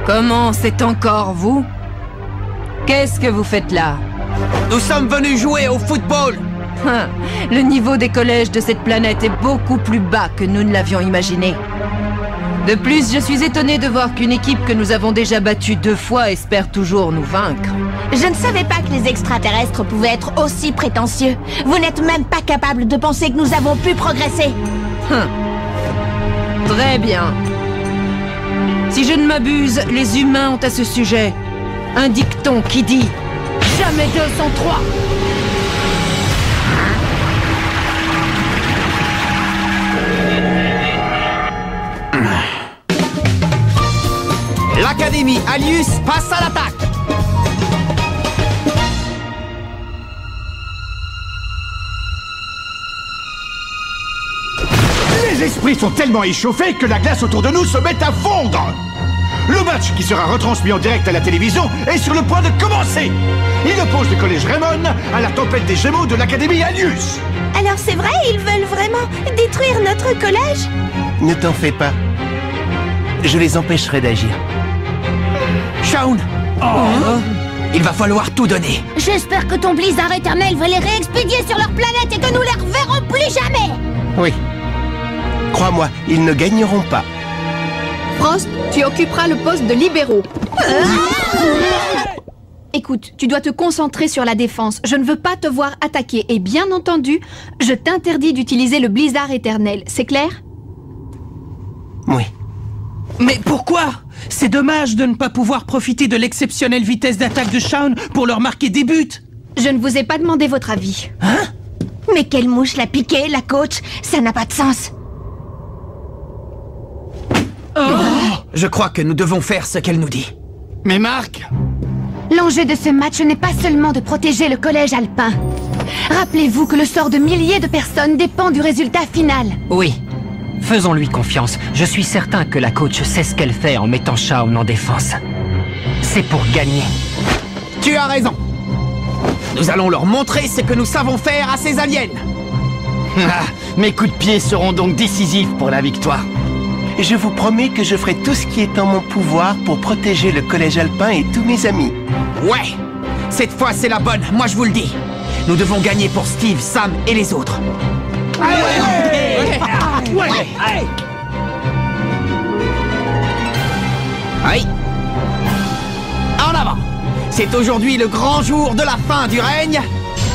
Comment, c'est encore vous? Qu'est-ce que vous faites là? Nous sommes venus jouer au football. Le niveau des collèges de cette planète est beaucoup plus bas que nous ne l'avions imaginé. De plus, je suis étonné de voir qu'une équipe que nous avons déjà battue 2 fois espère toujours nous vaincre. Je ne savais pas que les extraterrestres pouvaient être aussi prétentieux. Vous n'êtes même pas capable de penser que nous avons pu progresser. Très bien. Si je ne m'abuse, les humains ont à ce sujet un dicton qui dit « Jamais 2 sans 3 ». L'Académie Alius passe à l'attaque. Les esprits sont tellement échauffés que la glace autour de nous se met à fondre. Le match qui sera retransmis en direct à la télévision est sur le point de commencer. Il oppose le collège Raymond à la tempête des Gémeaux de l'Académie Alius. Alors c'est vrai, ils veulent vraiment détruire notre collège? Ne t'en fais pas. Je les empêcherai d'agir. Shaun, il va falloir tout donner. J'espère que ton blizzard éternel va les réexpédier sur leur planète et que nous les reverrons plus jamais. Oui. Crois-moi, ils ne gagneront pas. Frost, tu occuperas le poste de libéraux. Écoute, tu dois te concentrer sur la défense. Je ne veux pas te voir attaquer. Et bien entendu, je t'interdis d'utiliser le blizzard éternel. C'est clair? Oui. Mais pourquoi? C'est dommage de ne pas pouvoir profiter de l'exceptionnelle vitesse d'attaque de Shaun pour leur marquer des buts. Je ne vous ai pas demandé votre avis. Hein? Mais quelle mouche l'a piqué, la coach? Ça n'a pas de sens. Je crois que nous devons faire ce qu'elle nous dit. Mais Marc, L'enjeu de ce match n'est pas seulement de protéger le collège alpin. Rappelez-vous que le sort de milliers de personnes dépend du résultat final. Oui. Faisons-lui confiance. Je suis certain que la coach sait ce qu'elle fait en mettant Shaun en défense. C'est pour gagner. Tu as raison. Nous allons leur montrer ce que nous savons faire à ces aliens. mes coups de pied seront donc décisifs pour la victoire. Je vous promets que je ferai tout ce qui est en mon pouvoir pour protéger le collège alpin et tous mes amis. Ouais, cette fois c'est la bonne, moi je vous le dis. Nous devons gagner pour Steve, Sam et les autres. Aïe. En avant. C'est aujourd'hui le grand jour de la fin du règne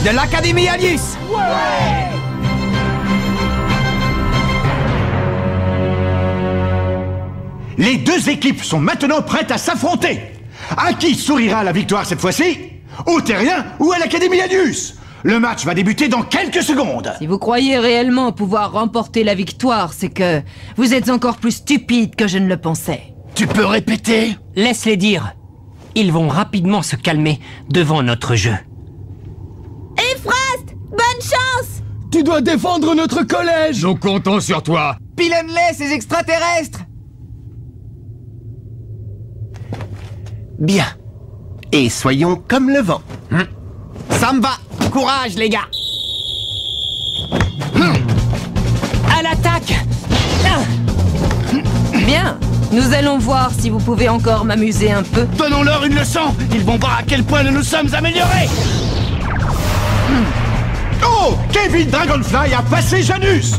de l'Académie Alius. Les 2 équipes sont maintenant prêtes à s'affronter. À qui sourira la victoire cette fois-ci? Aux Terriens ou à l'Académie Alius? Le match va débuter dans quelques secondes. Si vous croyez réellement pouvoir remporter la victoire, c'est que vous êtes encore plus stupide que je ne le pensais. Tu peux répéter? Laisse-les dire. Ils vont rapidement se calmer devant notre jeu. Et Frost, bonne chance! Tu dois défendre notre collège! Nous comptons sur toi. Pilonne-les, ces extraterrestres! Bien. Et soyons comme le vent. Ça me va. Courage, les gars. À l'attaque! Bien, nous allons voir si vous pouvez encore m'amuser un peu. Donnons-leur une leçon! Ils vont voir à quel point nous nous sommes améliorés! Oh, Kevin Dragonfly a passé Janus.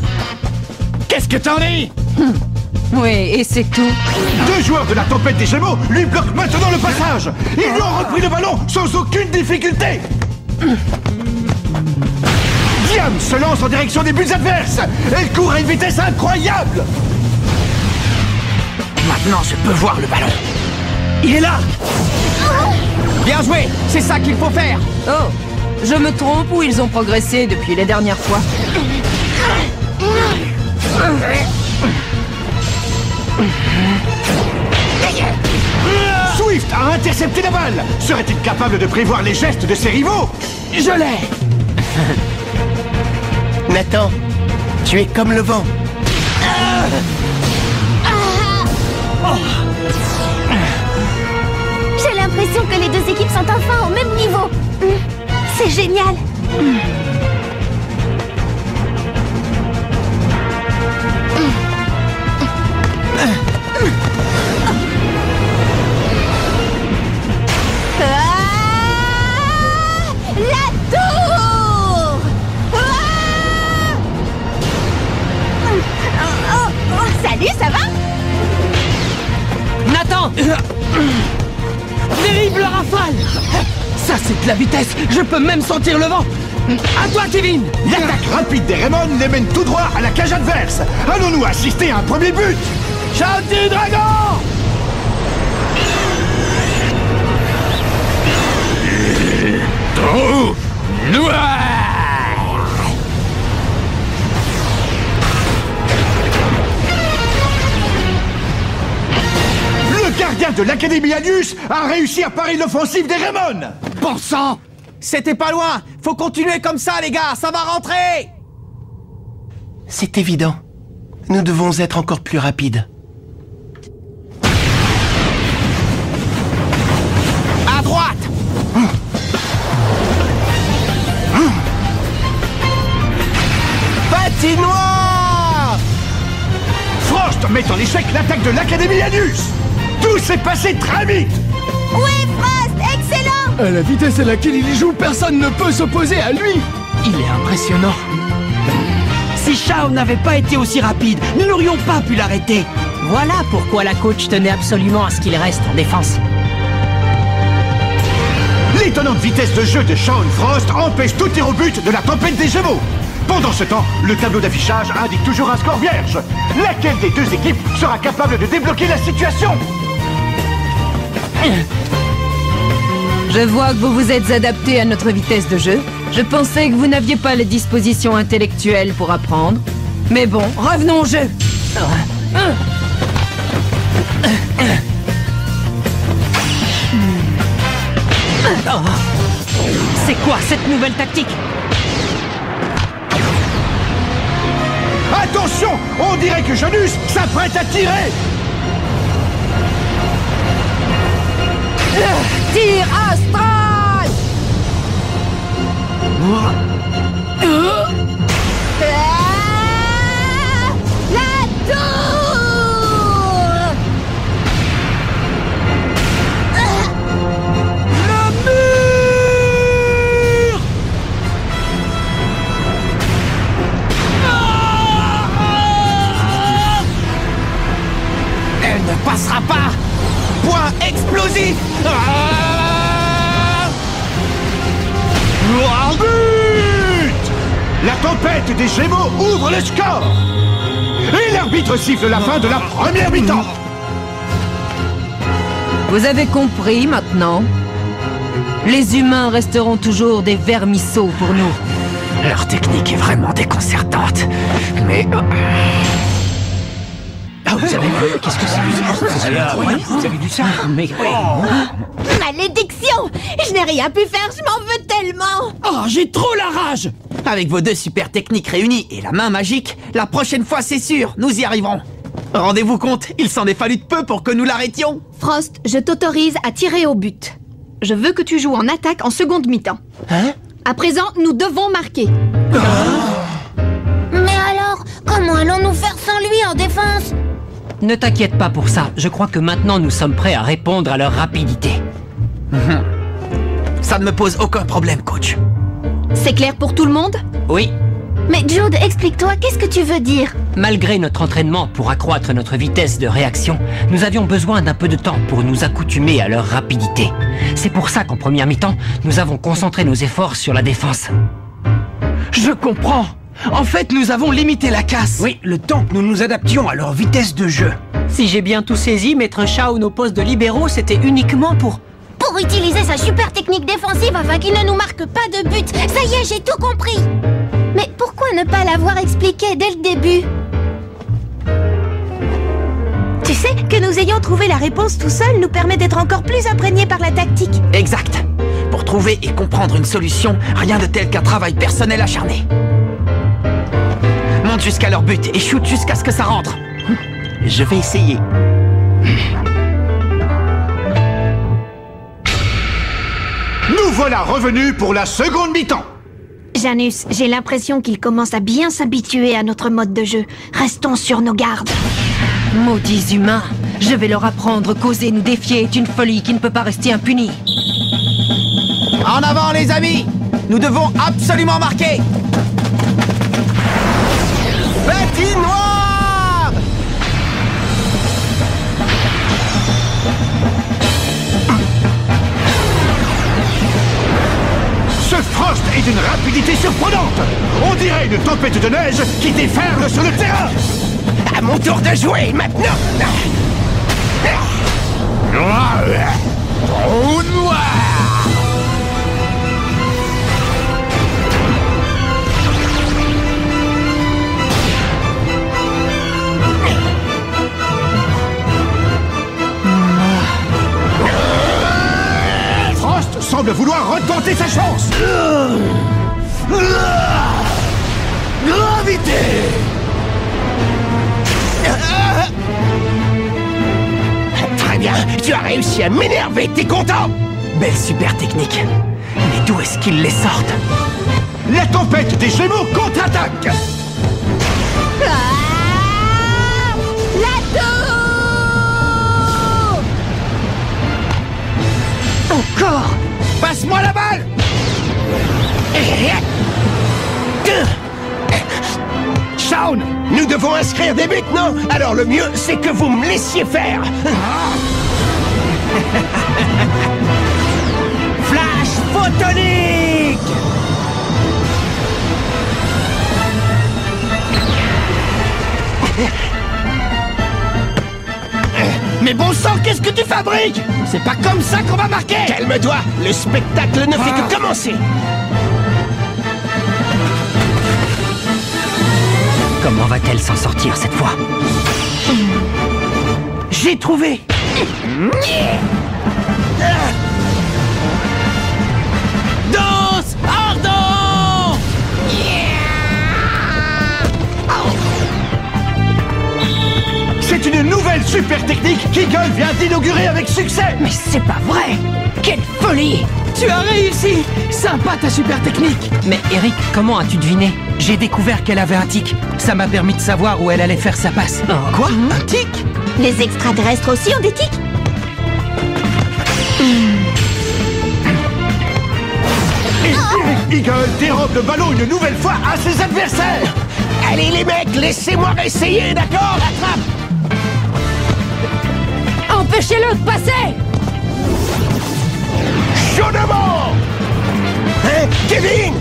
Qu'est-ce que t'en dis? Oui, et c'est tout. 2 joueurs de la tempête des Gémeaux lui bloquent maintenant le passage. Ils lui ont repris le ballon sans aucune difficulté. Diam se lance en direction des buts adverses. Elle court à une vitesse incroyable. Maintenant, je peux voir le ballon. Il est là! Bien joué, c'est ça qu'il faut faire. Oh, je me trompe ou ils ont progressé depuis les dernières fois? Swift a intercepté la balle. Serait-il capable de prévoir les gestes de ses rivaux? Je l'ai! Nathan, tu es comme le vent. J'ai l'impression que les 2 équipes sont enfin au même niveau. C'est génial. Non! Terrible rafale! Ça, c'est de la vitesse! Je peux même sentir le vent! À toi, Kevin! L'attaque rapide des Raymond les mène tout droit à la cage adverse. Allons-nous assister à un premier but? Shouty Dragon! Trou noir! Le gardien de l'Académie Alius a réussi à parer l'offensive des Raymond. Bon sang! C'était pas loin! Faut continuer comme ça, les gars! Ça va rentrer! C'est évident. Nous devons être encore plus rapides. À droite! Patinoire! Frost met en échec l'attaque de l'Académie Alius. Tout s'est passé très vite. Oui, Frost, excellent! À la vitesse à laquelle il y joue, personne ne peut s'opposer à lui. Il est impressionnant. Si Shao n'avait pas été aussi rapide, nous n'aurions pas pu l'arrêter. Voilà pourquoi la coach tenait absolument à ce qu'il reste en défense. L'étonnante vitesse de jeu de Shaun Frost empêche tout tir au but de la tempête des Gémeaux. Pendant ce temps, le tableau d'affichage indique toujours un score vierge. Laquelle des deux équipes sera capable de débloquer la situation? Je vois que vous vous êtes adapté à notre vitesse de jeu. Je pensais que vous n'aviez pas les dispositions intellectuelles pour apprendre. Mais bon, revenons au jeu. C'est quoi cette nouvelle tactique? Attention! On dirait que Janus s'apprête à tirer! Tir astral! La tour! Elle ne passera pas! Point explosif! But! La tempête des Gémeaux ouvre le score! Et l'arbitre siffle la fin de la première mi-temps! Vous avez compris maintenant? Les humains resteront toujours des vermisseaux pour nous. Leur technique est vraiment déconcertante. Mais... Ah, vous avez vu? Qu'est-ce que c'est? Vous avez vu ça? Mais... Malédiction! Je n'ai rien pu faire, je m'en veux tellement! Oh, j'ai trop la rage! Avec vos deux super techniques réunies et la main magique, la prochaine fois c'est sûr, nous y arriverons. Rendez-vous compte, il s'en est fallu de peu pour que nous l'arrêtions. Frost, je t'autorise à tirer au but. Je veux que tu joues en attaque en seconde mi-temps. Hein? À présent, nous devons marquer. Mais alors, comment allons-nous faire sans lui en défense? Ne t'inquiète pas pour ça. Je crois que maintenant nous sommes prêts à répondre à leur rapidité. Ça ne me pose aucun problème, coach. C'est clair pour tout le monde? Oui, Mais Jude, explique-toi, qu'est-ce que tu veux dire? malgré notre entraînement pour accroître notre vitesse de réaction, nous avions besoin d'un peu de temps pour nous accoutumer à leur rapidité. C'est pour ça qu'en première mi-temps, nous avons concentré nos efforts sur la défense. Je comprends. En fait, nous avons limité la casse. Oui, le temps que nous nous adaptions à leur vitesse de jeu. Si j'ai bien tout saisi, mettre Shao au poste de libéraux, c'était uniquement pour utiliser sa super technique défensive afin qu'il ne nous marque pas de but. Ça y est, j'ai tout compris. Mais pourquoi ne pas l'avoir expliqué dès le début? Tu sais, que nous ayons trouvé la réponse tout seul nous permet d'être encore plus imprégnés par la tactique. Exact. Pour trouver et comprendre une solution, rien de tel qu'un travail personnel acharné. Monte jusqu'à leur but et shoot jusqu'à ce que ça rentre. Je vais essayer. Nous voilà revenus pour la seconde mi-temps. Janus, j'ai l'impression qu'il commence à bien s'habituer à notre mode de jeu. Restons sur nos gardes. Maudits humains, je vais leur apprendre qu'oser nous défier est une folie qui ne peut pas rester impunie. En avant, les amis! Nous devons absolument marquer! Patinoire! d'une rapidité surprenante. On dirait une tempête de neige qui déferle sur le terrain. À mon tour de jouer, maintenant. Trou noir. Frost semble vouloir retenter sa chance. Gravité. Très bien, tu as réussi à m'énerver, t'es content? Belle super technique. Mais d'où est-ce qu'ils les sortent? La tempête des Gémeaux contre-attaque. La tour! Encore! Passe-moi la balle! Shaun, nous devons inscrire des buts, non? Alors le mieux, c'est que vous me laissiez faire. Flash photonique! Mais bon sang, qu'est-ce que tu fabriques? C'est pas comme ça qu'on va marquer! Calme-toi, le spectacle ne fait que commencer. Comment va-t-elle s'en sortir cette fois? J'ai trouvé! Danse ardent! C'est une nouvelle super technique qu'Eagle vient d'inaugurer avec succès. Mais c'est pas vrai! Quelle folie! Tu as réussi! Sympa ta super technique! Mais Eric, comment as-tu deviné? J'ai découvert qu'elle avait un tic. Ça m'a permis de savoir où elle allait faire sa passe. Quoi? Un tic? Les extraterrestres aussi ont des tics? Eagle dérobe le ballon une nouvelle fois à ses adversaires. Allez les mecs, laissez-moi essayer, d'accord? Attrape! Empêchez-le de passer! Chaudement! Hein, Kevin?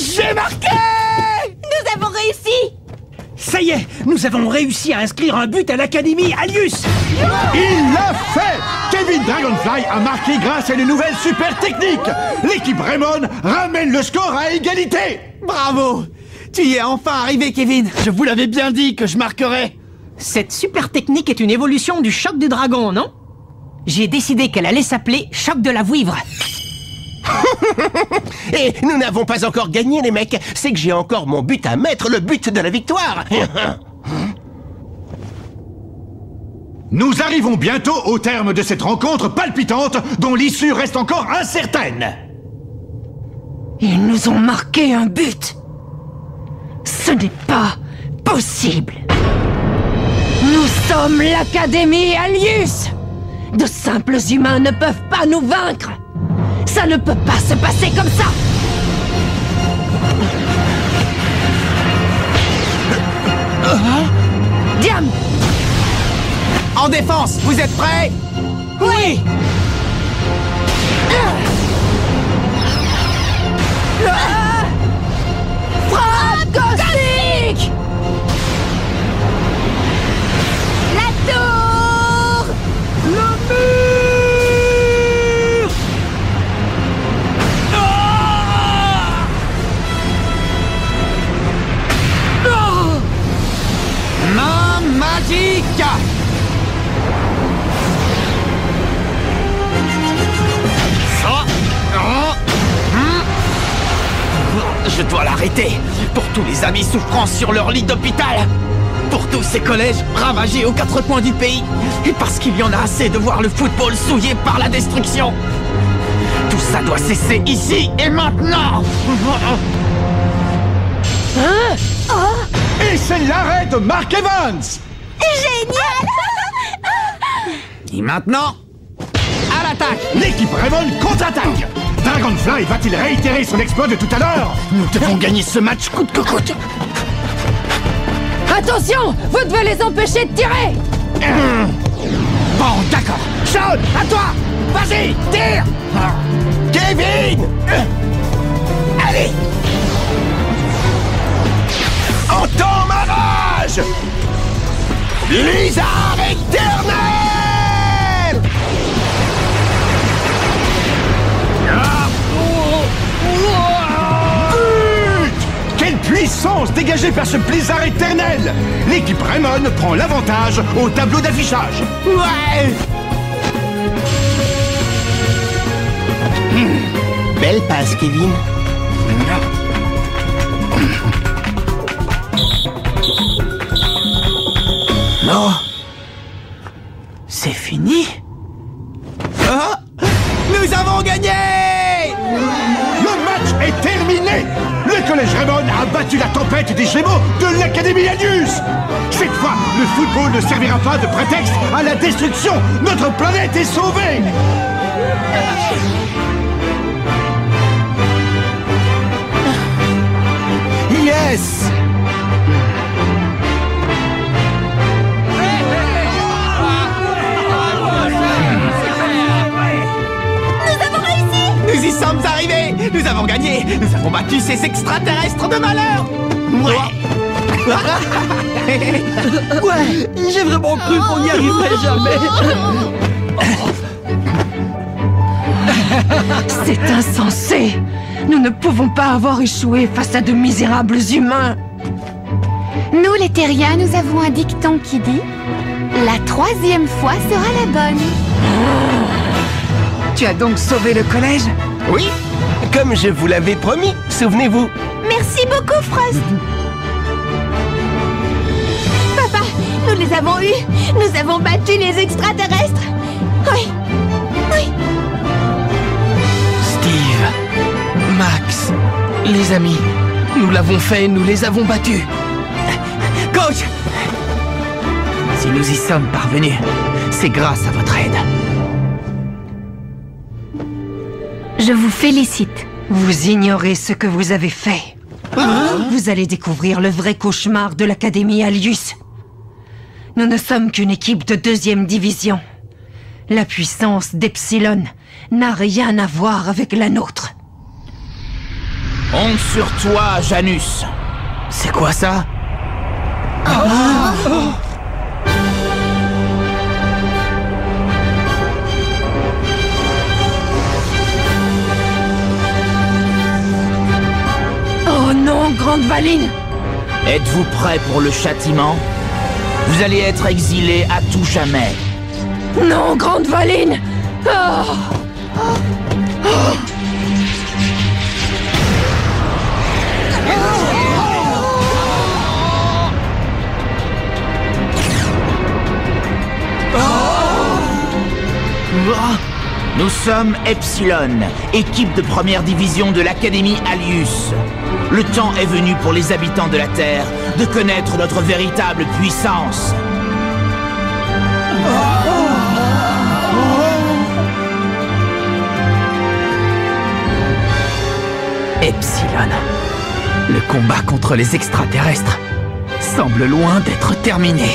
J'ai marqué! Nous avons réussi! Ça y est, nous avons réussi à inscrire un but à l'Académie Alius. Il l'a fait. Kevin Dragonfly a marqué grâce à une nouvelle super technique. L'équipe Raymond ramène le score à égalité. Bravo! Tu y es enfin arrivé, Kevin! Je vous l'avais bien dit que je marquerais! Cette super technique est une évolution du choc du dragon, non? J'ai décidé qu'elle allait s'appeler choc de la vouivre. Et nous n'avons pas encore gagné, les mecs. C'est que j'ai encore mon but à mettre, le but de la victoire. Nous arrivons bientôt au terme de cette rencontre palpitante dont l'issue reste encore incertaine. Ils nous ont marqué un but. Ce n'est pas possible. Nous sommes l'Académie Alius. De simples humains ne peuvent pas nous vaincre. Ça ne peut pas se passer comme ça. Diam! En défense, vous êtes prêts? Oui! Frappe cosmique! La tour! Le mur! Main magique! Je dois l'arrêter. Pour tous les amis souffrant sur leur lit d'hôpital. Pour tous ces collèges ravagés aux quatre coins du pays. Et parce qu'il y en a assez de voir le football souillé par la destruction. Tout ça doit cesser ici et maintenant. Et c'est l'arrêt de Mark Evans. Génial! Et maintenant, à l'attaque! L'équipe Raymond contre-attaque. Dragonfly va-t-il réitérer son exploit de tout à l'heure? Nous devons gagner ce match coûte que coûte. Attention! Vous devez les empêcher de tirer! Bon, d'accord. Shaun, à toi! Vas-y, tire! Kevin! Allez! Entends ma rage! Blizzard éternel! But! Quelle puissance dégagée par ce blizzard éternel! L'équipe Raymond prend l'avantage au tableau d'affichage. Ouais! Belle passe, Kevin. Non. C'est fini? Ah! Nous avons gagné! Le match est terminé! Le collège Raymond a battu la tempête des Gémeaux de l'Académie Alius! Cette fois, le football ne servira pas de prétexte à la destruction! Notre planète est sauvée! Yes! Nous y sommes arrivés! Nous avons gagné! Nous avons battu ces extraterrestres de malheur! Ouais, j'ai vraiment cru qu'on n'y arriverait jamais. C'est insensé! Nous ne pouvons pas avoir échoué face à de misérables humains! Nous, les terriens, nous avons un dicton qui dit « La troisième fois sera la bonne ». Tu as donc sauvé le collège? Oui, comme je vous l'avais promis, souvenez-vous. Merci beaucoup, Frost. Papa, nous les avons eus. Nous avons battu les extraterrestres. Oui. Oui. Steve, Max, les amis, nous l'avons fait, nous les avons battus. Coach! Si nous y sommes parvenus, c'est grâce à votre aide. Je vous félicite. Vous ignorez ce que vous avez fait. Vous allez découvrir le vrai cauchemar de l'Académie Alius. Nous ne sommes qu'une équipe de 2e division. La puissance d'Epsilon n'a rien à voir avec la nôtre. Honte sur toi, Janus. C'est quoi ça? Oh non, Grande Valine! Êtes-vous prêts pour le châtiment? Vous allez être exilés à tout jamais. Non, Grande Valine! Oh! Nous sommes Epsilon, équipe de 1re division de l'Académie Alius. Le temps est venu pour les habitants de la Terre de connaître notre véritable puissance. Epsilon. Le combat contre les extraterrestres semble loin d'être terminé.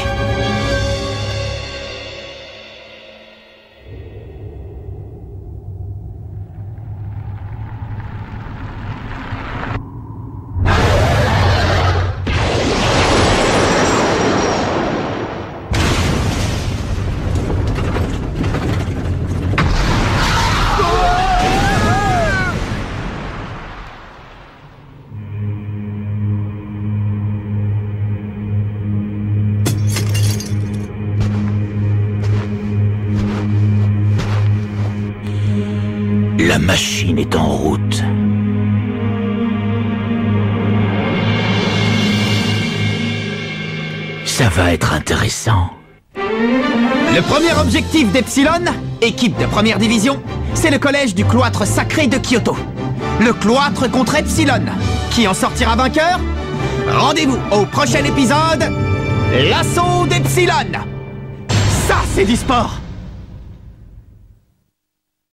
La machine est en route. Ça va être intéressant. Le premier objectif d'Epsilon, équipe de 1re division, c'est le collège du cloître sacré de Kyoto. Le cloître contre Epsilon. Qui en sortira vainqueur? Rendez-vous au prochain épisode L'assaut d'Epsilon. Ça, c'est du sport.